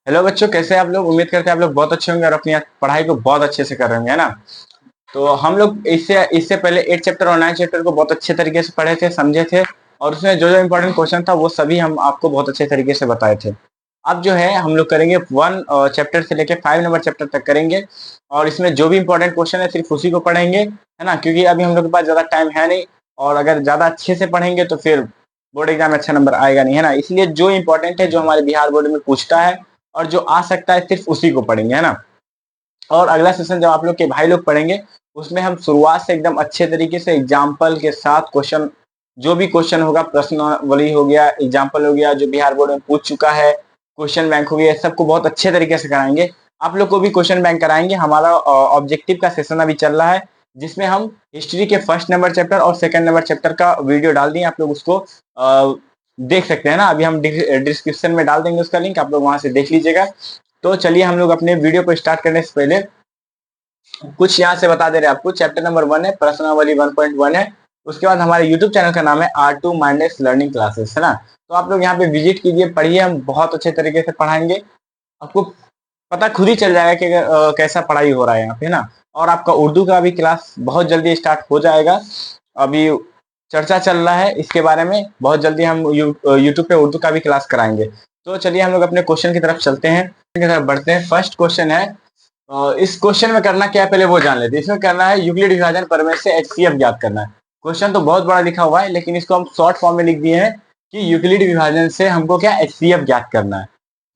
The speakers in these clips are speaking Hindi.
हेलो बच्चों, कैसे हैं आप लोग। उम्मीद करते हैं आप लोग बहुत अच्छे होंगे और अपनी पढ़ाई को बहुत अच्छे से कर रहे होंगे, है ना। तो हम लोग इससे इससे पहले 8 चैप्टर और 9 चैप्टर को बहुत अच्छे तरीके से पढ़े थे, समझे थे, और उसमें जो जो इंपॉर्टेंट क्वेश्चन था वो सभी हम आपको बहुत अच्छे तरीके से बताए थे। अब जो है हम लोग करेंगे 1 चैप्टर से लेकर 5 नंबर चैप्टर तक करेंगे, और इसमें जो भी इंपॉर्टेंट क्वेश्चन है सिर्फ उसी को पढ़ेंगे, है ना। क्योंकि अभी हम लोग के पास ज्यादा टाइम है नहीं, और अगर ज्यादा अच्छे से पढ़ेंगे तो फिर बोर्ड एग्जाम में अच्छा नंबर आएगा नहीं, है ना। इसलिए जो इंपॉर्टेंट है, जो हमारे बिहार बोर्ड में पूछता है और जो आ सकता है, सिर्फ उसी को पढ़ेंगे, है ना। और अगला सेशन जब आप लोग के भाई लोग पढ़ेंगे, उसमें हम शुरुआत से एकदम अच्छे तरीके से एग्जाम्पल के साथ क्वेश्चन, जो भी क्वेश्चन होगा, प्रश्नावली हो गया, एग्जाम्पल हो गया, जो बिहार बोर्ड में पूछ चुका है, क्वेश्चन बैंक हो गया, सबको बहुत अच्छे तरीके से कराएंगे। आप लोग को भी क्वेश्चन बैंक कराएंगे। हमारा ऑब्जेक्टिव का सेशन अभी चल रहा है, जिसमें हम हिस्ट्री के फर्स्ट नंबर चैप्टर और सेकंड नंबर चैप्टर का वीडियो डाल दिए, आप लोग उसको देख सकते हैं ना। अभी हम डिस्क्रिप्शन में डाल देंगे उसका लिंक, आप लोग वहां से देख लीजिएगा। तो चलिए हम लोग अपने वीडियो को स्टार्ट करने से पहले कुछ यहाँ से बता दे रहे हैं आपको। चैप्टर नंबर 1 है, प्रश्नावली 1.1 है। उसके बाद हमारे यूट्यूब चैनल का नाम है R2 माइंडलेस लर्निंग क्लासेस, है ना। तो आप लोग यहाँ पे विजिट कीजिए, पढ़िए, हम बहुत अच्छे तरीके से पढ़ाएंगे। आपको पता खुद ही चल जाएगा कि कैसा पढ़ाई हो रहा है यहाँ पे, है ना। और आपका उर्दू का भी क्लास बहुत जल्दी स्टार्ट हो जाएगा। अभी चर्चा चल रहा है इसके बारे में, बहुत जल्दी हम यूट्यूब पे उर्दू का भी क्लास कराएंगे। तो चलिए हम लोग अपने क्वेश्चन की तरफ चलते हैं, की तरफ बढ़ते हैं। फर्स्ट क्वेश्चन है, इस क्वेश्चन में करना क्या है पहले वो जान लेते हैं। इसमें करना है यूक्लिड विभाजन प्रमेय से एचसीएफ ज्ञात करना है। क्वेश्चन तो बहुत बड़ा लिखा हुआ है, लेकिन इसको हम शॉर्ट फॉर्म में लिख दिए हैं कि यूक्लिड विभाजन से हमको क्या एचसीएफ ज्ञात करना है।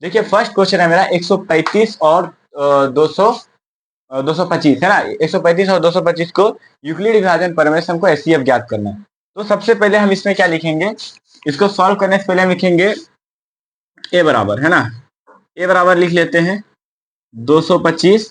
देखिए फर्स्ट क्वेश्चन है मेरा 135 और 225, है ना। 135 और 225 को यूक्लिड विभाजन प्रमेय से हमको एचसीएफ ज्ञात करना है। तो सबसे पहले हम इसमें क्या लिखेंगे, इसको सॉल्व करने से पहले हम लिखेंगे ए बराबर, है ना। ए बराबर लिख लेते हैं 225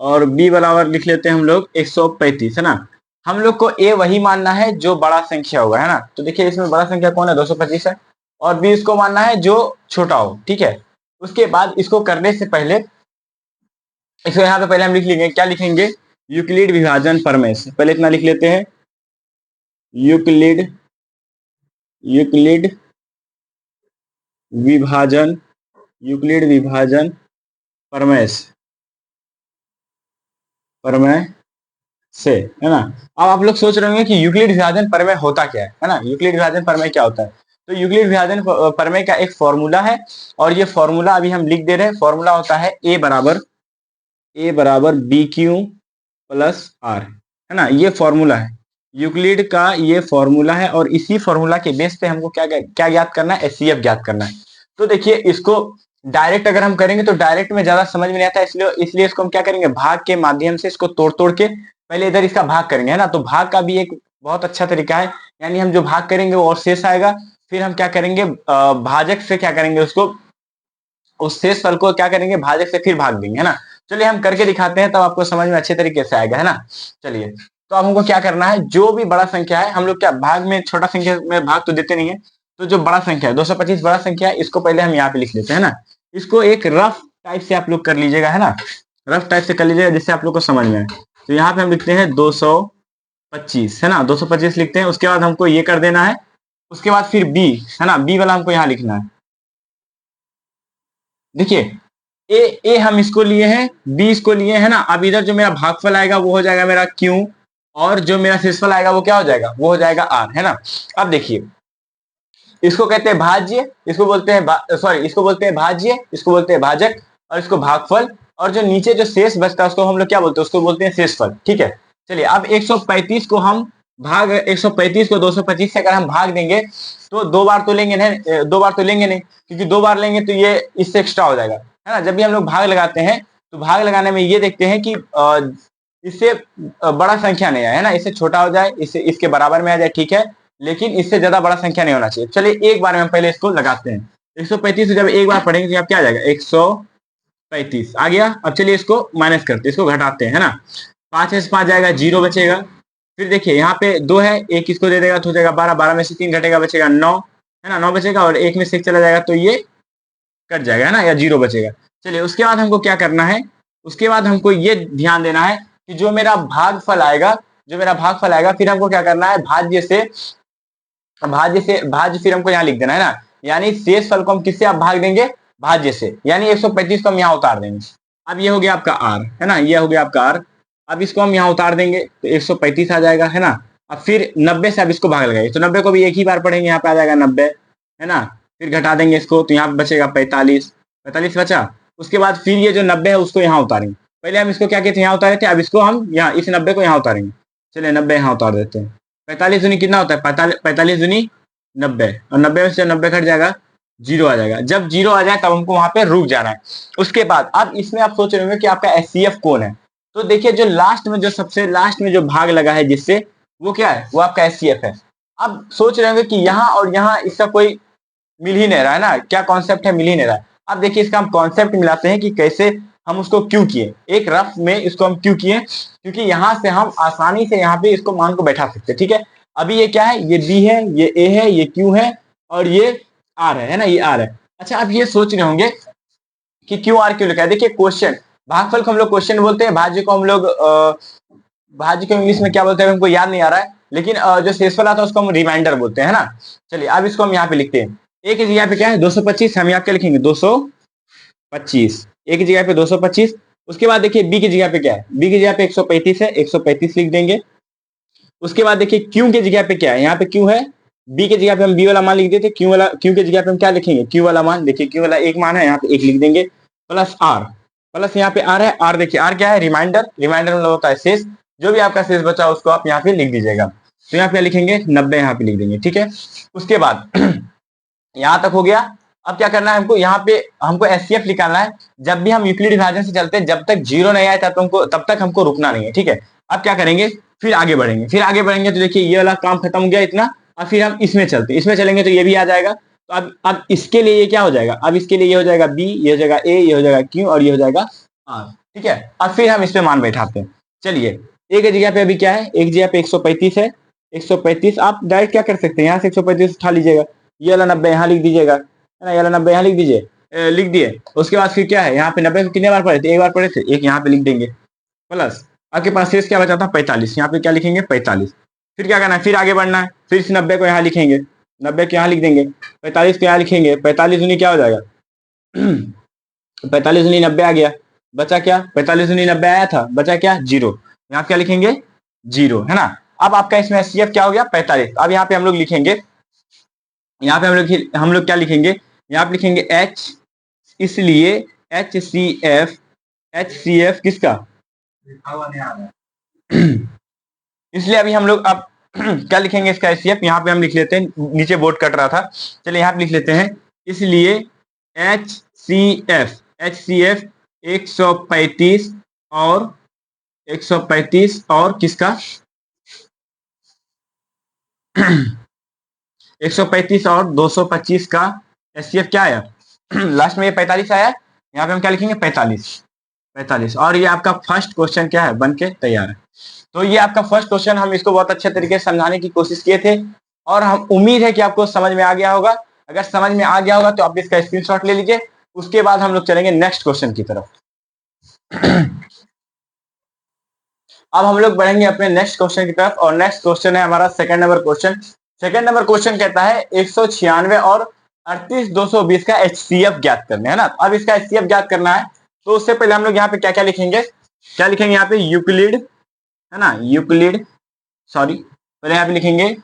और बी बराबर लिख लेते हैं हम लोग 135, है ना। हम लोग को ए वही मानना है जो बड़ा संख्या होगा, है ना। तो देखिए इसमें बड़ा संख्या कौन है, 225 है, और बी इसको मानना है जो छोटा हो, ठीक है। उसके बाद इसको करने से पहले इसको यहाँ पे पहले हम लिख लेंगे, क्या लिखेंगे, यूक्लिड विभाजन प्रमेय से। पहले इतना लिख लेते हैं, यूक्लिड यूक्लिड विभाजन यूक्लिड विभाजन प्रमेय से, है ना। अब आप लोग सोच रहे होंगे कि यूक्लिड विभाजन प्रमेय होता क्या है ना। यूक्लिड विभाजन प्रमेय क्या होता है, तो यूक्लिड विभाजन प्रमेय का एक फॉर्मूला है, और ये फॉर्मूला अभी हम लिख दे रहे हैं। फॉर्मूला होता है ए बराबर बी क्यू प्लस आर, है ना। ये फॉर्मूला है यूक्लिड का, ये फॉर्मूला है, और इसी फॉर्मूला के बेस पे हमको क्या क्या ज्ञात करना है, एचसीएफ ज्ञात करना है। तो देखिए इसको डायरेक्ट अगर हम करेंगे तो डायरेक्ट में ज्यादा समझ में नहीं आता, इसलिए इसको हम क्या करेंगे, भाग के माध्यम से इसको तोड़ तोड़ के पहले इधर इसका भाग करेंगे, है ना। तो भाग का भी एक बहुत अच्छा तरीका है, यानी हम जो भाग करेंगे वो और शेष आएगा, फिर हम क्या करेंगे, भाजक से क्या करेंगे, उसको उस शेष फल को क्या करेंगे, भाजक से फिर भाग देंगे, है ना। चलिए हम करके दिखाते हैं, तब आपको समझ में अच्छे तरीके से आएगा, है ना। चलिए तो अब हमको क्या करना है, जो भी बड़ा संख्या है, हम लोग क्या भाग में छोटा संख्या में भाग तो देते नहीं है, तो जो बड़ा संख्या है 225 बड़ा संख्या है, इसको पहले हम यहाँ पे लिख लेते हैं ना। इसको एक रफ टाइप से आप लोग कर लीजिएगा, है ना, रफ टाइप से कर लीजिएगा जिससे आप लोग को समझ में आए। तो यहाँ पे हम लिखते हैं 225, है ना, 225 लिखते हैं। उसके बाद हमको ये कर देना है, उसके बाद फिर बी, है ना, बी वाला हमको यहाँ लिखना है। देखिए ए हम इसको लिए हैं, बी इसको लिए, है ना। अब इधर जो मेरा भागफल आएगा वो हो जाएगा मेरा क्यू, और जो मेरा शेषफल आएगा वो क्या हो जाएगा, वो हो जाएगा आर, है ना। अब देखिए इसको कहते हैं भाज्य, इसको बोलते हैं सॉरी, इसको बोलते हैं भाज्य, इसको बोलते हैं भाजक, और इसको भागफल, और जो नीचे जो शेष बचता है उसको हम लोग क्या बोलते हैं, उसको बोलते हैं शेषफल, ठीक है। चलिए अब 135 को हम 135 को 225 से अगर हम भाग देंगे तो दो बार तो लेंगे नहीं, क्योंकि दो बार लेंगे तो ये इससे एक्स्ट्रा हो जाएगा, है ना। जब भी हम लोग भाग लगाते हैं तो भाग लगाने में ये देखते हैं कि इससे बड़ा संख्या नहीं आए, है ना, इससे छोटा हो जाए, इससे इसके बराबर में आ जाए, ठीक है, लेकिन इससे ज्यादा बड़ा संख्या नहीं होना चाहिए। चलिए एक बार में हम पहले इसको लगाते हैं। 135 जब एक बार पढ़ेंगे तो आप क्या आ जाएगा, 135 आ गया। अब चलिए इसको माइनस करते हैं, इसको घटाते हैं, है ना। 5 से 5 जाएगा, 0 बचेगा। फिर देखिए यहाँ पे 2 है, एक इसको दे देगा तो हो जाएगा 12, 12 में से 3 घटेगा, बचेगा 9, है ना, 9 बचेगा, और एक में से 1 चला जाएगा तो ये कट जाएगा, है ना, या 0 बचेगा। चलिए उसके बाद हमको क्या करना है, उसके बाद हमको ये ध्यान देना है कि जो मेरा भागफल आएगा, फिर हमको क्या करना है, भाज्य फिर हमको यहाँ लिख देना, है ना। यानी शेष फल को हम किससे आप भाग देंगे, भाज्य से, यानी 135 को हम यहाँ उतार देंगे। अब ये हो गया आपका आर, है ना, ये हो गया आपका आर। अब इसको हम यहाँ उतार देंगे तो 135 आ जाएगा, है ना। अब फिर 90 से अब इसको भाग लगाइए तो 90 को भी एक ही बार पढ़ेंगे, यहाँ पे आ जाएगा 90, है ना। फिर घटा देंगे इसको तो यहाँ पे बचेगा 45, 45 बचा। उसके बाद फिर ये जो 90 है उसको यहाँ उतारेंगे। पहले हम इसको क्या कहते हैं, यहाँ उतारे थे, अब इसको हम यहाँ इस 90 को यहाँ उतारेंगे। चलिए 90 यहाँ उतार देते हैं। 45 दूनी कितना होता है, 45 दूनी 90, और 90 में से 90 घट जाएगा, जीरो आ जाएगा। जब जीरो आ जाए तब हमको वहां पे रुक जाना है। उसके बाद अब इसमें आप सोच रहे होंगे कि आपका एचसीएफ कौन है, तो देखिए जो लास्ट में, जो सबसे लास्ट में जो भाग लगा है जिससे, वो क्या है, वो आपका एचसीएफ है। अब सोच रहे होंगे कि यहाँ और यहाँ इसका कोई मिल ही नहीं रहा है ना, क्या कॉन्सेप्ट है, मिल ही नहीं रहा है। अब देखिए इसका हम कॉन्सेप्ट मिलाते हैं कि कैसे हम उसको क्यों किए, एक रफ में इसको हम क्यों किए, क्योंकि यहाँ से हम आसानी से यहाँ पे इसको मान को बैठा सकते हैं, ठीक है। अभी ये क्या है, ये बी है, ये ए है, ये क्यू है, और ये आर है ना, ये आर है। अच्छा, आप ये सोच रहे होंगे कि क्यों आर क्यों लिखा है। देखिए क्वेश्चन, भागफल को हम लोग क्वेश्चन बोलते हैं, भाज्य को हम लोग भाज्य को इंग्लिश में क्या बोलते हैं हमको याद नहीं आ रहा है, लेकिन जो शेषफल आता है उसको हम रिमाइंडर बोलते हैं, है ना। चलिए अब इसको हम यहाँ पे लिखते हैं। ए की जगह पे क्या है 225, हम यहाँ क्या लिखेंगे 225, ए की जगह पे 225। उसके बाद देखिए बी की जगह पे क्या है, बी की जगह पे 135 है, 135 लिख देंगे। उसके बाद देखिए क्यू की जगह पे क्या है, यहाँ पे क्यू है, बी की जगह पे हम बी वाला मान लिख देते, क्यू की जगह पे हम क्या लिखेंगे, क्यू वाला मान। देखिए क्यू वाला एक मान है, यहाँ पे एक लिख देंगे, प्लस आर, प्लस यहाँ पे आर है। आर देखिए आर क्या है, रिमाइंडर, रिमाइंडर मतलब होता है शेष, जो भी आपका शेष बचा उसको आप यहाँ पे लिख दीजिएगा। तो यहाँ पे लिखेंगे 90, यहाँ पे लिख देंगे, ठीक है। उसके बाद यहाँ तक हो गया। अब क्या करना है हमको, यहाँ पे हमको एचसीएफ निकालना है। जब भी हम यूक्लिड विभाजन से चलते हैं, जब तक जीरो नहीं आया तब तक हमको रुकना नहीं है, ठीक है। अब क्या करेंगे, फिर आगे बढ़ेंगे, फिर आगे बढ़ेंगे तो देखिए ये वाला काम खत्म हो गया इतना। अब फिर हम इसमें चलते हैं, इसमें चलेंगे तो ये भी आ जाएगा। तो अब इसके लिए ये क्या हो जाएगा, अब इसके लिए ये हो जाएगा बी, ये हो जाएगा ए, ये हो जाएगा क्यू, और ये हो जाएगा आर, ठीक है। अब फिर हम इसमें मान बैठाते हैं। चलिए ए की जगह पे अभी क्या है, एक जगह पे 135 है, 135 आप डायरेक्ट क्या कर सकते हैं, यहाँ से 135 उठा लीजिएगा, ये वाला 90 यहाँ लिख दीजिएगा, है ना, ये वाला 90 यहाँ लिख दीजिए, लिख दिए। उसके बाद फिर क्या है, यहाँ पे 90 को कितने बार पढ़े थे, एक बार पढ़े थे, एक यहाँ पे लिख देंगे, प्लस आपके पास शेष क्या बचा था 45, यहाँ पे क्या लिखेंगे 45। फिर क्या करना है, फिर आगे बढ़ना है, फिर इस 90 को यहाँ लिखेंगे, 90 को यहाँ लिख देंगे, 45 को यहाँ लिखेंगे, 45 दूनी क्या हो जाएगा 45 दूनी 90 आ गया, बचा क्या, 45 दूनी 90 आया था, बचा क्या, जीरो, यहाँ क्या लिखेंगे जीरो, है ना। अब आपका इसमें एचसीएफ क्या हो गया 45। अब यहाँ पे हम लोग लिखेंगे, यहाँ पे हम लोग क्या लिखेंगे, यहाँ पे लिखेंगे एच, इसलिए H C F, H C F किसका इसलिए अभी हम लोग अब क्या लिखेंगे इसका एचसीएफ, यहाँ पे हम लिख लेते हैं, नीचे बोर्ड कट रहा था, चलिए यहाँ पे लिख लेते हैं। इसलिए H C F, H C F 135 और 135 और किसका 135 और 225 का एचसीएफ क्या आया लास्ट में ये 45 आया, यहाँ पे हम क्या लिखेंगे 45, 45। और ये आपका फर्स्ट क्वेश्चन क्या है, बन के तैयार है। तो ये आपका फर्स्ट क्वेश्चन, हम इसको बहुत अच्छे तरीके से समझाने की कोशिश किए थे, और हम उम्मीद है कि आपको समझ में आ गया होगा। अगर समझ में आ गया होगा तो आप इसका स्क्रीनशॉट ले लीजिए। उसके बाद हम लोग चलेंगे नेक्स्ट क्वेश्चन की तरफ। अब हम लोग बढ़ेंगे अपने नेक्स्ट क्वेश्चन की तरफ, और नेक्स्ट क्वेश्चन है हमारा second number question. Second number question कहता है 196 और 38220 का एचसीएफ ज्ञात करना है ना। अब इसका एचसीएफ ज्ञात करना है, तो उससे पहले हम लोग यहाँ पे क्या क्या लिखेंगे, क्या लिखेंगे यहाँ पे यूक्लिड, है ना, यूक्लिड, सॉरी पहले यहाँ पे लिखेंगे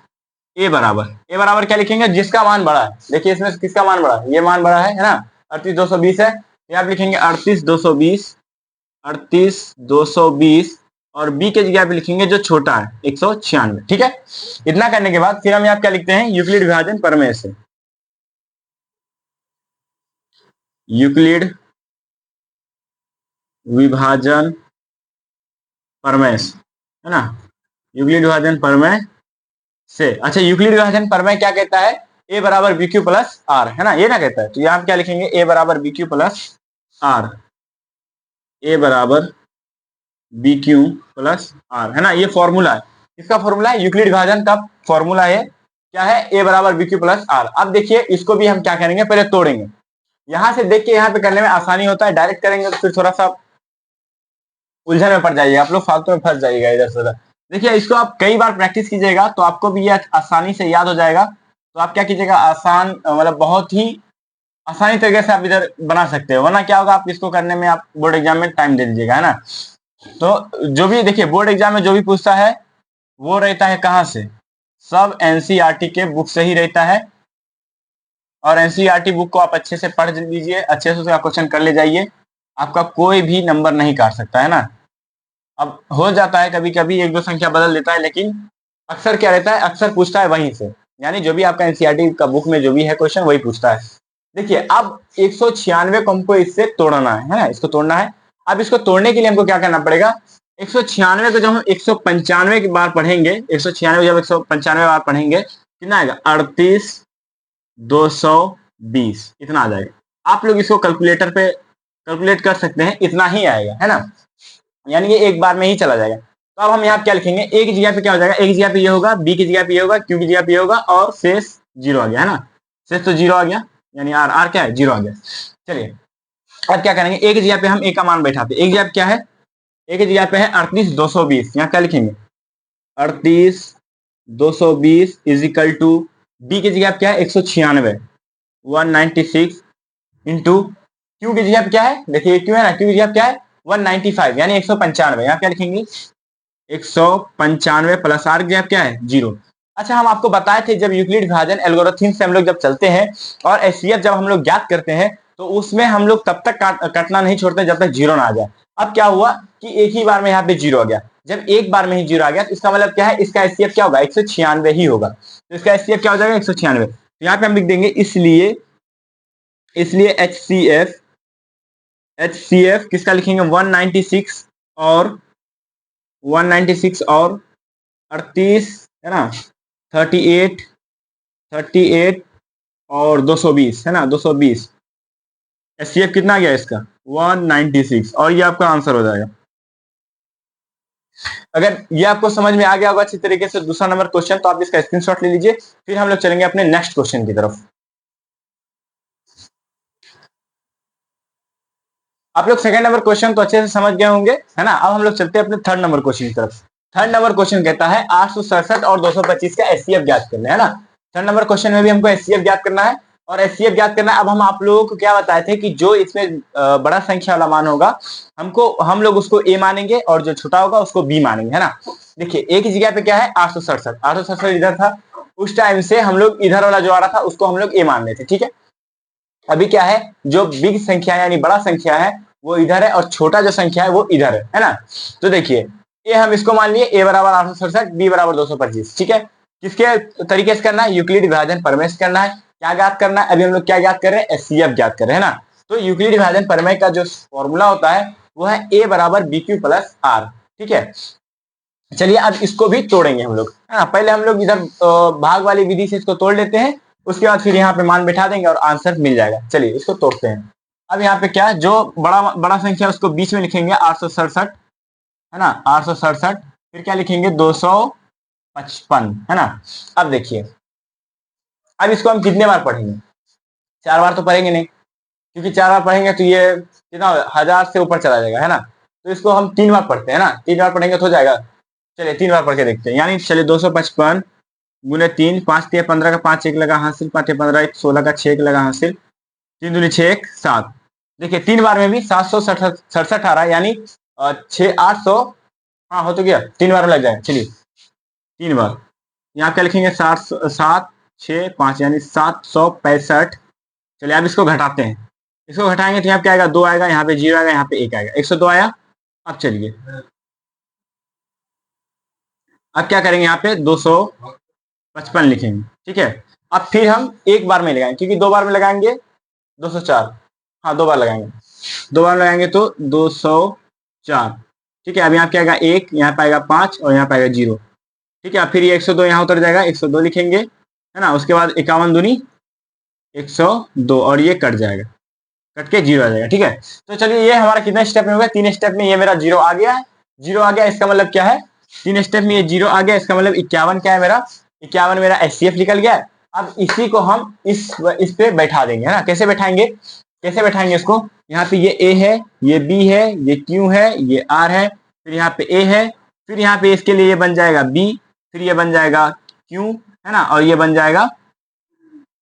ए बराबर क्या लिखेंगे, जिसका मान बड़ा है। देखिए इसमें किसका मान बड़ा है, ये मान बड़ा है ना, 38220 है, यहाँ पे लिखेंगे 38220, 38220, और बी के जगह पे लिखेंगे जो छोटा है 196, ठीक है। इतना करने के बाद फिर हम यहाँ क्या लिखते हैं, यूक्लिड विभाजन प्रमेय से, यूक्लिड विभाजन प्रमेय, है ना, यूक्लिड विभाजन प्रमेय से। अच्छा, यूक्लिड विभाजन प्रमेय क्या कहता है, ए बराबर बी क्यू प्लस आर, है ना, ये ना कहता है। तो यहाँ क्या लिखेंगे, ए बराबर बी क्यू प्लस आर, ए बराबर बी क्यू प्लस आर, है ना, ये फॉर्मूला है। इसका फॉर्मूला है, यूक्लिड विभाजन का फॉर्मूला है, क्या है, ए बराबर बी क्यू प्लस आर। अब देखिए इसको भी हम क्या करेंगे, पहले तोड़ेंगे, यहां से देख के यहाँ पे करने में आसानी होता है, डायरेक्ट करेंगे तो फिर थोड़ा सा उलझन में पड़ जाइएगा आप लोग, फालतू में फंस जाइएगा इधर से उधर। देखिए इसको आप कई बार प्रैक्टिस कीजिएगा तो आपको भी ये आसानी से याद हो जाएगा। तो आप क्या कीजिएगा, आसान मतलब बहुत ही आसानी तरीके से आप इधर बना सकते हो, वरना क्या होगा, आप इसको करने में आप बोर्ड एग्जाम में टाइम दे दीजिएगा, है ना। तो जो भी देखिए बोर्ड एग्जाम में जो भी पूछता है वो रहता है कहाँ से, सब एनसीईआरटी के बुक से ही रहता है। और एनसीईआरटी बुक को आप अच्छे से पढ़ लीजिए, अच्छे से उसका क्वेश्चन कर ले जाइए, आपका कोई भी नंबर नहीं काट सकता, है ना। अब हो जाता है कभी कभी एक दो संख्या बदल देता है, लेकिन अक्सर क्या रहता है, अक्सर पूछता है वहीं से, यानी जो भी आपका एनसीईआरटी का बुक में जो भी है क्वेश्चन वही पूछता है। देखिए अब 196 को हमको इससे तोड़ना है ना, इसको तोड़ना है। अब इसको तोड़ने के लिए हमको क्या करना पड़ेगा, 196 को जब हम 195 बार पढ़ेंगे, 196 जब 195 बार पढ़ेंगे, कितना आएगा, 38,220, इतना आ जाएगा। आप लोग इसको कैलकुलेटर पे कैलकुलेट कर सकते हैं, इतना ही आएगा, है ना, यानी ये एक बार में ही चला जाएगा। तो अब हम यहाँ क्या लिखेंगे, ए की जगह पे क्या हो जाएगा, ए की जगह पे ये होगा, बी की जगह पे ये होगा, क्यू की जगह पे ये होगा, और शेष जीरो आ गया, है ना, शेष तो जीरो आ गया, यानी आर आर क्या है, जीरो आ गया। चलिए अब क्या करेंगे, ए की जगह पे हम ए का मान बैठाते, एक जगह क्या है, ए की जगह पे है 38,220, यहाँ क्या लिखेंगे, 38,220 इज इक्वल टू, बी की जगह क्या है 196, 196 इंटू, क्यू की जगह क्या है, देखिए क्यू है ना, क्यू की जगह क्या है 195 यानी 195, यहाँ क्या लिखेंगे 195 प्लस आर की जगह क्या है जीरो। अच्छा हम आपको बताए थे जब यूक्लिड विभाजन एल्गोरिथम से हम लोग जब चलते हैं और एचसीएफ जब हम लोग ज्ञात करते हैं तो उसमें हम लोग तब तक काटना नहीं छोड़ते जब तक जीरो ना आ जाए। अब क्या हुआ कि एक ही बार में यहाँ पे जीरो आ गया, जब एक बार में ही जीरो आ गया तो इसका मतलब क्या है, इसका एचसीएफ क्या होगा 196 ही होगा, तो इसका एचसीएफ क्या हो जाएगा 196। तो यहाँ पे हम लिख देंगे इसलिए, इसलिए एचसीएफ किसका लिखेंगे 196 और 196 और 38, है ना, 38 38 और 220, है ना, 220, एचसीएफ कितना गया इसका 196, और ये आपका आंसर हो जाएगा। अगर ये आपको समझ में आ गया होगा अच्छी तरीके से दूसरा नंबर क्वेश्चन, तो आप इसका स्क्रीनशॉट ले लीजिए, फिर हम लोग चलेंगे अपने नेक्स्ट क्वेश्चन की तरफ। आप लोग सेकंड नंबर क्वेश्चन तो अच्छे से समझ गए होंगे, है ना। अब हम लोग चलते हैं अपने थर्ड नंबर क्वेश्चन की तरफ। थर्ड नंबर क्वेश्चन कहता है 867 और 225 का एचसीएफ ज्ञात करना है ना। थर्ड नंबर क्वेश्चन में भी हमको एचसीएफ ज्ञात करना है और एचसीएफ ज्ञात करना है। अब हम आप लोगों को क्या बताए थे कि जो इसमें बड़ा संख्या वाला मान होगा हम लोग उसको ए मानेंगे और जो छोटा होगा उसको बी मानेंगे, है ना। देखिए ए की जगह पे क्या है 867 इधर था, उस टाइम से हम लोग इधर वाला जो आ रहा था उसको हम लोग ए मान लेते, ठीक है। अभी क्या है, जो बिग संख्या है यानी बड़ा संख्या है वो इधर है और छोटा जो संख्या है वो इधर है ना। तो देखिए ए हम इसको मान लिए ए बराबर 867, बी बराबर 225, ठीक है। किसके तरीके से करना है, यूक्लिड विभाजन प्रमेय से करना है। क्या ज्ञात करना है, अभी हम लोग क्या ज्ञात कर रहे हैं, एचसीएफ ज्ञात कर रहे हैं ना। तो यूक्लिड विभाजन प्रमेय का जो फॉर्मूला होता है वो है ए बराबर बी क्यू प्लस आर, ठीक है। चलिए अब इसको भी तोड़ेंगे हम लोग, है ना। पहले हम लोग इधर भाग वाली विधि से इसको तोड़ लेते हैं, उसके बाद फिर यहाँ पे मान बैठा देंगे और आंसर मिल जाएगा। चलिए इसको तोड़ते हैं। अब यहाँ पे क्या, जो बड़ा बड़ा संख्या उसको बीच में लिखेंगे 867, है ना, 867, फिर क्या लिखेंगे 255, है ना। अब देखिए अब इसको हम कितने बार पढ़ेंगे, चार बार तो पढ़ेंगे नहीं, क्योंकि चार बार पढ़ेंगे तो ये कितना 1000 से ऊपर चला जाएगा, है ना। तो इसको हम 3 बार पढ़ते हैं ना, 3 बार पढ़ेंगे तो हो जाएगा। चलिए 3 बार पढ़ के देखते हैं, यानी चलिए 255 गुने 3, 5 3 15 का 5 1 लगा हासिल, 5 15 16 का 6 लगा हासिल, 3 दूनी 6 1 7। देखिए 3 बार में भी 767 आ रहा है, यानी 800, हाँ हो तो गया, 3 बार में लग जाएगा। चलिए 3 बार, यहाँ क्या लिखेंगे 7 7 6 5 यानी 765। चलिए अब इसको घटाते हैं, इसको घटाएंगे तो यहाँ क्या आएगा 2 आएगा, यहाँ पे 0 आएगा, यहाँ पे 1 आएगा, 102 आया। अब चलिए अब क्या करेंगे, यहाँ पे 255 लिखेंगे, ठीक है। अब फिर हम एक बार में लगाएंगे, क्योंकि 2 बार में लगाएंगे 204, हाँ 2 बार लगाएंगे, 2 बार लगाएंगे तो 204, ठीक है। अब यहाँ क्या आएगा 1, यहाँ पाएगा 5 और यहाँ पाएगा 0, ठीक है। फिर ये 102 यहाँ उतर जाएगा, 102 लिखेंगे, है ना। उसके बाद 51 दूनी 102 और ये कट जाएगा, कट के 0 आ जाएगा, ठीक है। तो चलिए ये हमारा कितने स्टेप में हो गया, 3 स्टेप में ये मेरा 0 आ गया है। 0 आ गया इसका मतलब क्या है, 3 स्टेप में ये 0 आ गया, इसका मतलब 51 क्या है मेरा, 51 मेरा एचसीएफ निकल गया है। अब इसी को हम इस पे बैठा देंगे, है ना। कैसे बैठाएंगे, कैसे बैठाएंगे इसको, यहाँ पे ये ए है, ये बी है, ये क्यू है, ये आर है, फिर यहाँ पे ए है, फिर यहाँ पे इसके लिए ये बन जाएगा बी, फिर ये बन जाएगा क्यू, है ना, और ये बन जाएगा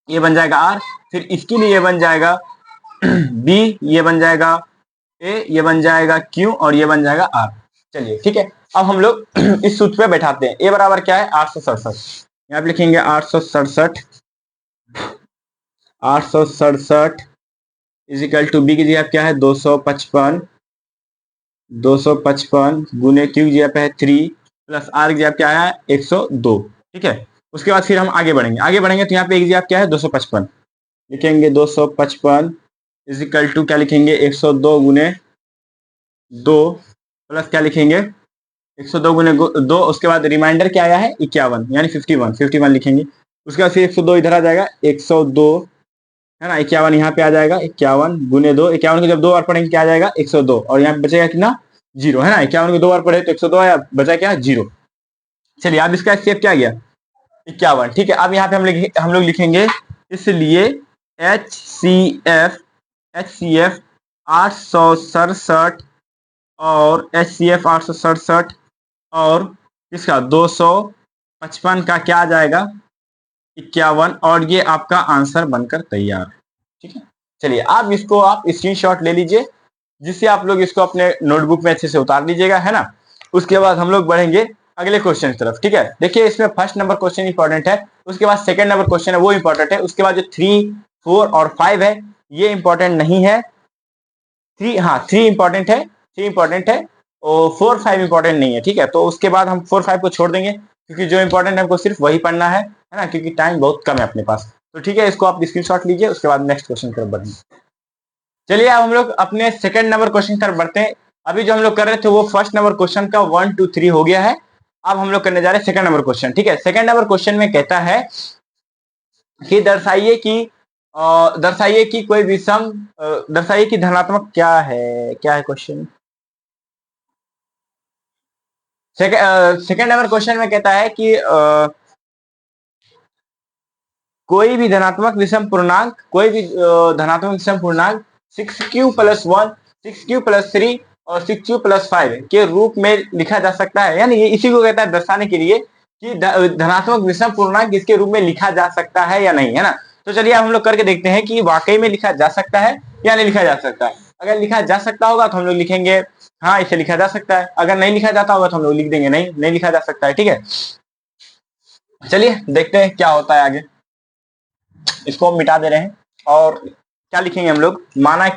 ये बन जाएगा आर, फिर इसके लिए ये बन जाएगा बी, ये बन जाएगा ए, ये बन जाएगा क्यू और ये बन जाएगा आर। चलिए ठीक है, अब हम लोग इस सूत्र पे बैठाते हैं। ए बराबर क्या है 867, यहाँ पे लिखेंगे 867, 867 इजिकल टू बी की जगह क्या है 255, 255 गुने क्यू की जगह पे है 3 प्लस आर की जगह क्या है 102। ठीक है, उसके बाद फिर हम आगे बढ़ेंगे तो यहाँ पे एक जगह क्या है 255 लिखेंगे, 255 इजिकल टू क्या लिखेंगे 102 गुने 2 प्लस क्या लिखेंगे 102 गुने 2, उसके बाद रिमाइंडर क्या आया है 51 यानी 51 लिखेंगे। उसके बाद फिर 102 इधर आ जाएगा 102 है ना, 51 यहाँ पे आ जाएगा 51 गुने 2, 51 को जब 2 बार पढ़ेंगे क्या आ जाएगा 102 और यहाँ पे बचेगा कितना 0 है ना, 51 को 2 बार पढ़े तो 102 आया, बचा क्या 0। चलिए अब इसका स्टेप क्या गया 51। ठीक है, अब यहाँ पे हम लोग लिखेंगे इसलिए HCF 867 और HCF 867 और किसका 255 का क्या आ जाएगा 51 और ये आपका आंसर बनकर तैयार। ठीक है, चलिए आप इसको आप स्क्रीनशॉट ले लीजिए, जिससे आप लोग इसको अपने नोटबुक में अच्छे से उतार लीजिएगा, है ना। उसके बाद हम लोग बढ़ेंगे अगले क्वेश्चन की तरफ। ठीक है, देखिए इसमें फर्स्ट नंबर क्वेश्चन इंपॉर्टेंट है, उसके बाद सेकंड नंबर क्वेश्चन है वो इंपॉर्टेंट है, उसके बाद जो 3, 4 और 5 है ये इंपॉर्टेंट नहीं है। 3 इंपॉर्टेंट है और 4, 5 इंपॉर्टेंट नहीं है। ठीक है, तो उसके बाद हम 4, 5 को छोड़ देंगे क्योंकि जो इंपॉर्टेंट है हमको सिर्फ वही पढ़ना है ना, क्योंकि टाइम बहुत कम है अपने पास। तो ठीक है, इसको आप स्क्रीनशॉट लीजिए, उसके बाद नेक्स्ट क्वेश्चन की तरफ बढ़ेंगे। चलिए अब हम लोग अपने सेकंड नंबर क्वेश्चन की तरफ बढ़ते हैं। अभी जो हम लोग कर रहे थे वो फर्स्ट नंबर क्वेश्चन का 1, 2, 3 हो गया है। अब हम लोग करने जा रहे हैं सेकंड नंबर क्वेश्चन। ठीक है, सेकंड नंबर क्वेश्चन में कहता है कि दर्शाइए कि कोई विषम दर्शाइए कि धनात्मक क्या है क्वेश्चन। सेकंड नंबर क्वेश्चन में कहता है कि कोई भी धनात्मक विषम पूर्णांक 6q + 1, 6q + 3 और 6q + 5 के रूप में लिखा जा सकता है। यानी ये इसी को कहता है दर्शाने के लिए कि धनात्मक विषम पूर्णांक इसके रूप में लिखा जा सकता है या नहीं, है ना। तो चलिए अब हम लोग करके देखते हैं कि वाकई में लिखा जा सकता है या नहीं लिखा जा सकता है। अगर लिखा जा सकता होगा तो हम लोग लिखेंगे हाँ इसे लिखा जा सकता है, अगर नहीं लिखा जाता होगा तो हम लोग लिख देंगे नहीं लिखा जा सकता है। ठीक है, चलिए देखते हैं क्या होता है आगे। इसको हम मिटा दे रहे हैं और क्या लिखेंगे हम लोग, माना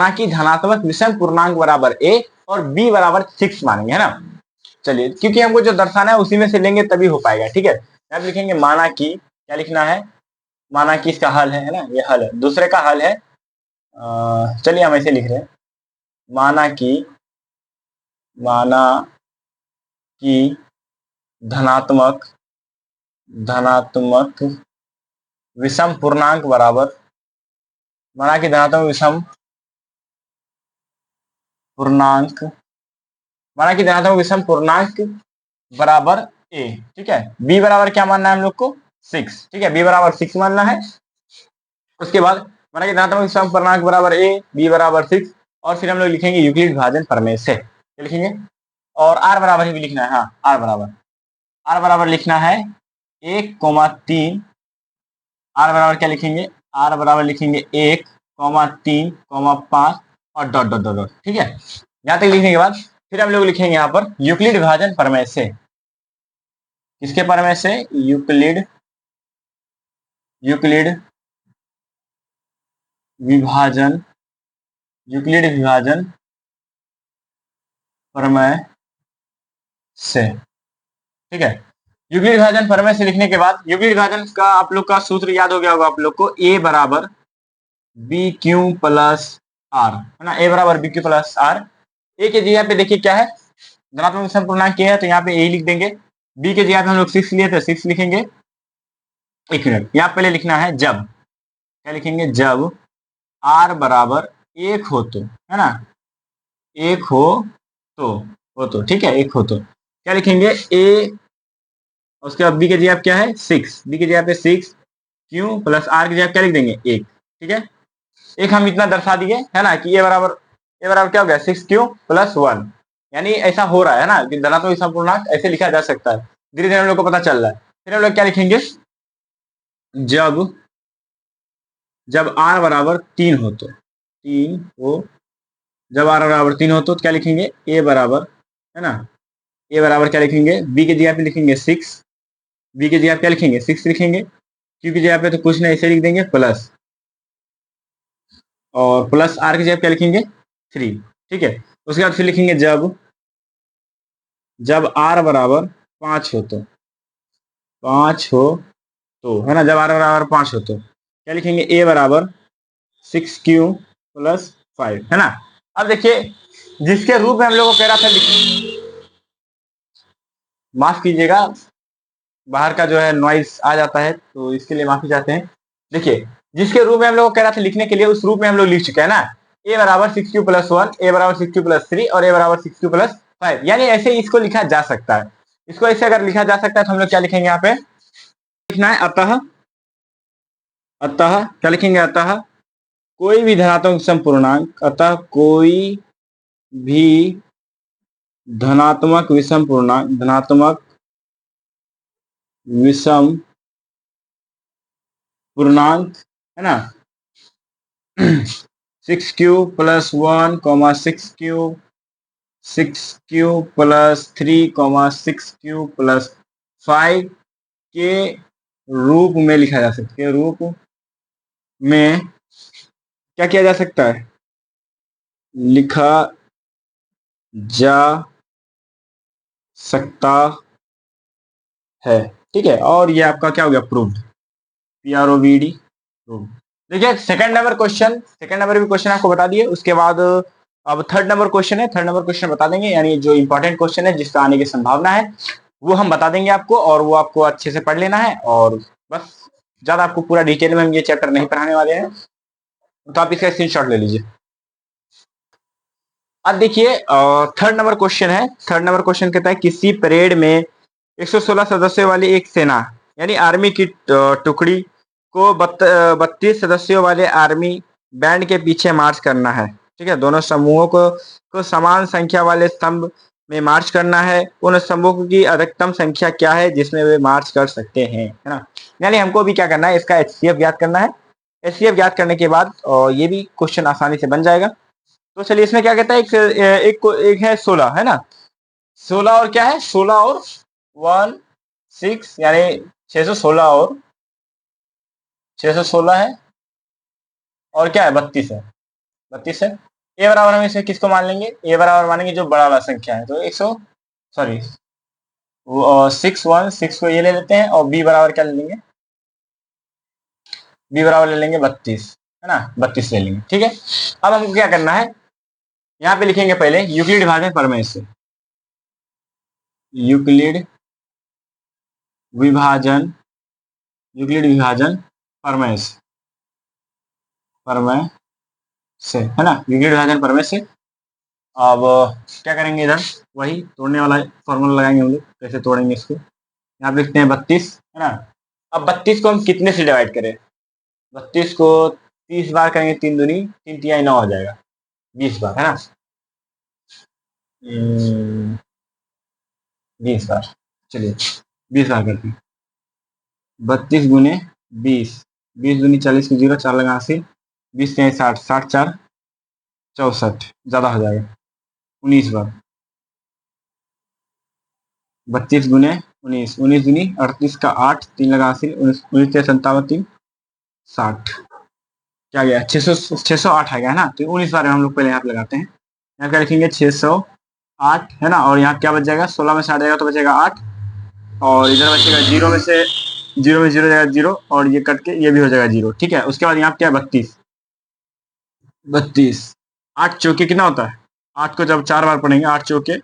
कि धनात्मक विषम पूर्णांक बराबर a और b बराबर 6 मानेंगे, है ना। चलिए क्योंकि हमको जो दर्शाना है उसी में से लेंगे तभी हो पाएगा। ठीक है, अब लिखेंगे माना कि क्या लिखना है, माना कि इसका हल है ना, ये हल है, दूसरे का हल है। चलिए हम ऐसे लिख रहे हैं, माना कि धनात्मक विषम पूर्णांक बराबर, माना कि धनात्मक विषम पूर्णांक बराबर a। ठीक है, b बराबर क्या मानना है हम लोग को 6। ठीक है, b बराबर 6 मानना है। उसके बाद माना कि धनात्मक विषम पूर्णांक बराबर a, b बराबर 6 और फिर हम लोग लिखेंगे यूक्लिड विभाजन प्रमेय से लिखेंगे और r बराबर ही भी लिखना है। हाँ r बराबर लिखना है 1,3। r बराबर क्या लिखेंगे, r बराबर लिखेंगे 1,3,5 और डॉट डॉट डॉट। ठीक है, यहाँ तक लिखने के बाद फिर हम लोग लिखेंगे यहाँ पर यूक्लिड विभाजन प्रमेय से। किसके प्रमेय से, यूक्लिड विभाजन प्रमेय से। ठीक है, यूक्लिड विभाजन प्रमेय से लिखने के बाद यूक्लिड विभाजन का आप लोग का सूत्र याद हो गया होगा आप लोग को, a बराबर BQ + R, है ना, a बराबर BQ + R। a के जगह पे देखिए क्या है, धनात्मक विषम पूर्णांक क्या है तो यहाँ पे a लिख देंगे। b के जगह पे हम लोग 6 लिए थे 6 लिखेंगे। एक मिनट, यहाँ पहले लिखना है जब, क्या लिखेंगे, जब r बराबर 1 हो तो, है ना, 1 हो तो ठीक है, 1 हो तो क्या लिखेंगे a, उसके बाद b के जगह क्या है 6, b के जगह पे 6, q + r की जगह क्या लिख देंगे 1। ठीक है, एक हम इतना दर्शा दिए, है ना, कि a बराबर क्या हो गया 6q + 1, यानी ऐसा हो रहा है ना कि धनात्मक विषम पूर्णांक ऐसे लिखा जा सकता है। धीरे धीरे हम लोग को पता चल रहा है। फिर हम लोग क्या लिखेंगे, जब जब r बराबर 3 हो तो 3 हो, जब r बराबर 3 हो तो क्या लिखेंगे, a बराबर, है ना, a बराबर क्या लिखेंगे, b की जगह पे लिखेंगे 6, b की जगह पे क्या लिखेंगे 6 लिखेंगे, q की जगह पे तो कुछ नहीं ऐसे लिख देंगे प्लस, और प्लस r की जगह पे क्या लिखेंगे 3, ठीक है। उसके बाद फिर लिखेंगे जब r बराबर 5 हो तो 5 हो तो, है ना, जब r बराबर 5 हो तो क्या लिखेंगे, a बराबर 6q प्लस 5, है ना। अब देखिए जिसके रूप में हम लोग को कह रहा था माफ कीजिएगा, बाहर का जो है नॉइस आ जाता है तो इसके लिए माफी चाहते हैं। देखिए जिसके रूप में हम लोग को कह रहा था लिखने के लिए, उस रूप में हम लोग लिख चुके हैं ना, a बराबर 6q प्लस 1, a बराबर 6q प्लस 3 और a बराबर 6q प्लस 5, यानी ऐसे ही इसको लिखा जा सकता है। इसको ऐसे अगर लिखा जा सकता है तो हम लोग क्या लिखेंगे, यहाँ पे लिखना है अतः, अतः क्या लिखेंगे, अतः कोई भी धनात्मक विषम पूर्णांक, अतः कोई भी धनात्मक विषम पूर्णांक, धनात्मक विषम पूर्णांक, है ना, 6q plus 1 comma 6q plus 3 comma 6q plus 5 के रूप में लिखा जा सकता है, रूप में क्या किया जा सकता है, लिखा जा सकता है, ठीक है। और ये आपका क्या हो गया, प्रूव्ड, PROVD प्रूव्ड। देखिए second number question, second number भी क्वेश्चन आपको बता दिए। उसके बाद अब थर्ड नंबर क्वेश्चन है, थर्ड नंबर क्वेश्चन बता देंगे, यानी जो इंपॉर्टेंट क्वेश्चन है जिसका आने की संभावना है वो हम बता देंगे आपको, और वो आपको अच्छे से पढ़ लेना है। और बस ज्यादा आपको पूरा डिटेल में हम ये चैप्टर नहीं पढ़ाने वाले हैं, तो आप इसका स्क्रीनशॉट ले लीजिए। अब देखिए थर्ड नंबर क्वेश्चन है, थर्ड नंबर क्वेश्चन कहता है किसी परेड में 116 सदस्यों वाली एक सेना यानी आर्मी की टुकड़ी को 32 सदस्यों वाले आर्मी बैंड के पीछे मार्च करना है, ठीक है। दोनों समूहों को समान संख्या वाले स्तंभ में मार्च करना है। उन स्तंभों की अधिकतम संख्या क्या है जिसमें वे मार्च कर सकते हैं, है ना। यानी हमको भी क्या करना है, इसका HCF ज्ञात करना है। HCF ज्ञात करने के बाद ये भी क्वेश्चन आसानी से बन जाएगा। तो चलिए इसमें क्या कहता है, एक है 16, है ना, 16 और क्या है, 16 और 16 यानी 616 और 616 है, और क्या है 32 है, 32 है। ए बराबर हम इसे किसको मान लेंगे, ए बराबर मानेंगे जो बड़ा वाला संख्या है, तो 100 सॉरी 616 को ये ले लेते हैं, और बी बराबर क्या ले लेंगे, बी बराबर ले लेंगे 32, है ना, 32 ले लेंगे, ठीक है। अब हमको क्या करना है, यहाँ पे लिखेंगे पहले यूक्लिड विभाजन प्रमेय से, यूक्लिड विभाजन, यूक्लिड विभाजन प्रमेय से, प्रमेय से, है ना, यूक्लिड विभाजन प्रमेय से। अब क्या करेंगे, इधर वही तोड़ने वाला फॉर्मूला लगाएंगे हम लोग, कैसे तोड़ेंगे इसको, यहाँ पे लिखते हैं 32, है ना। अब 32 को हम कितने से डिवाइड करें, 32 को 30 बार करेंगे, 3 दूनी 3 तिहाई 9 हो जाएगा, 20 बार, है ना, 20 बार, चलिए 20 बार करते हैं, 32 गुने 20, 20 दूनी 40 की 0, 4 लगा 80, 20 से 60, 60 4 64, ज्यादा हो जाएगा, 19 बार, 32 गुने 19, 19 दूनी 38 का 8, 3 लगा 80, 19 से 57, 3 60, क्या गया 608 आ गया, है ना। तो 19 बार हम लोग पहले यहाँ पे लगाते हैं, यहाँ क्या लिखेंगे 608, है ना, और यहाँ क्या बच जाएगा, 16 में से 8 जाएगा तो बचेगा 8, और इधर बचेगा 0 में से 0 जाएगा 0, और ये कट के ये भी हो जाएगा 0, ठीक है। उसके बाद यहाँ क्या 32, 8 चौके कितना होता है, 8 को जब 4 बार पढ़ेंगे, 8 चौके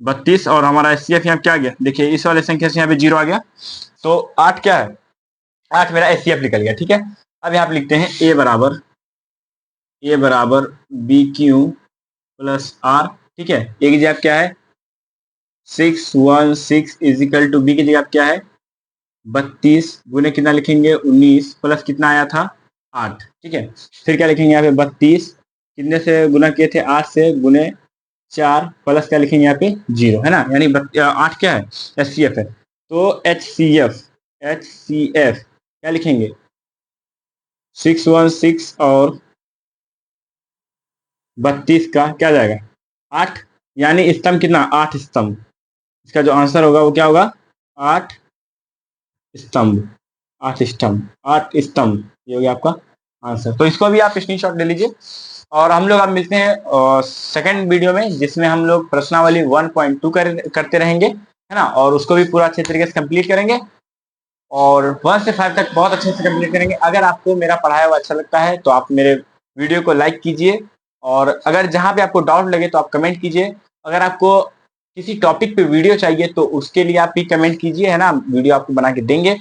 32, और हमारा HCF यहाँ क्या आ गया, देखिए इस वाले संख्या से यहाँ पे 0 आ गया, तो 8 क्या है, 8 मेरा HCF निकल गया, ठीक है। अब यहाँ पे लिखते हैं ए बराबर BQ प्लस R, ठीक है। ए की जगह क्या है 616 इजिकल टू बी की जगह क्या है 32 गुने कितना लिखेंगे 19 प्लस कितना आया था 8, ठीक है। फिर क्या लिखेंगे यहाँ पे 32 कितने से गुना किए थे 8 से गुने 4 प्लस क्या लिखेंगे यहाँ पे 0, है ना, यानी 8 क्या है HCF है, तो HCF क्या लिखेंगे 616 और 32 का क्या जाएगा 8, यानी स्तंभ कितना 8 स्तंभ। इसका जो आंसर होगा वो क्या होगा 8 स्तंभ, 8 स्तंभ, 8 स्तंभ, ये हो गया आपका आंसर। तो इसको भी आप स्क्रीनशॉट ले लीजिए और हम लोग अब मिलते हैं सेकंड वीडियो में, जिसमें हम लोग प्रश्नावली 1.2 करते रहेंगे, है ना, और उसको भी पूरा अच्छे तरीके से कंप्लीट करेंगे और 1 से 5 तक बहुत अच्छे से कंप्लीट करेंगे। अगर आपको मेरा पढ़ाया हुआ अच्छा लगता है तो आप मेरे वीडियो को लाइक कीजिए और अगर जहाँ पे आपको डाउट लगे तो आप कमेंट कीजिए। अगर आपको किसी टॉपिक पे वीडियो चाहिए तो उसके लिए आप भी कमेंट कीजिए, है ना, वीडियो आपको बना के देंगे।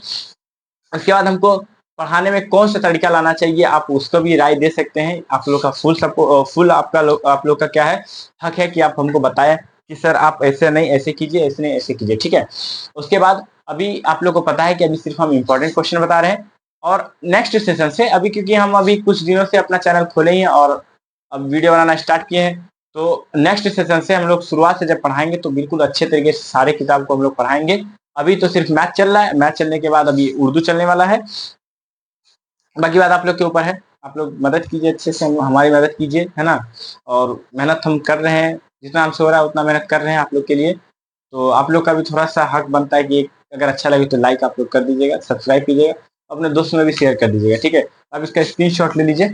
उसके बाद हमको पढ़ाने में कौन सा तरीका लाना चाहिए आप उसको भी राय दे सकते हैं। आप लोग का फुल आप लोग का क्या है हक है कि आप हमको बताएं कि सर आप ऐसे नहीं ऐसे कीजिए, ऐसे नहीं ऐसे कीजिए, ठीक है। उसके बाद अभी आप लोग को पता है कि अभी सिर्फ हम इंपॉर्टेंट क्वेश्चन बता रहे हैं और नेक्स्ट सेशन से अभी, क्योंकि हम अभी कुछ दिनों से अपना चैनल खोले ही हैं और अब वीडियो बनाना स्टार्ट किए हैं, तो नेक्स्ट सेशन से हम लोग शुरुआत से जब पढ़ाएंगे तो बिल्कुल अच्छे तरीके से सारे किताब को हम लोग पढ़ाएंगे। अभी तो सिर्फ मैथ चल रहा है, मैथ चलने के बाद अभी उर्दू चलने वाला है। बाकी बात आप लोग के ऊपर है, आप लोग मदद कीजिए अच्छे से, हमारी मदद कीजिए, है ना, और मेहनत हम कर रहे हैं, जितना हमसे हो रहा है उतना मेहनत कर रहे हैं आप लोग के लिए। तो आप लोग का भी थोड़ा सा हक बनता है कि अगर अच्छा लगे तो लाइक आप लोग कर दीजिएगा, सब्सक्राइब कीजिएगा, अपने दोस्तों में भी शेयर कर दीजिएगा, ठीक है। अब इसका स्क्रीनशॉट ले लीजिए।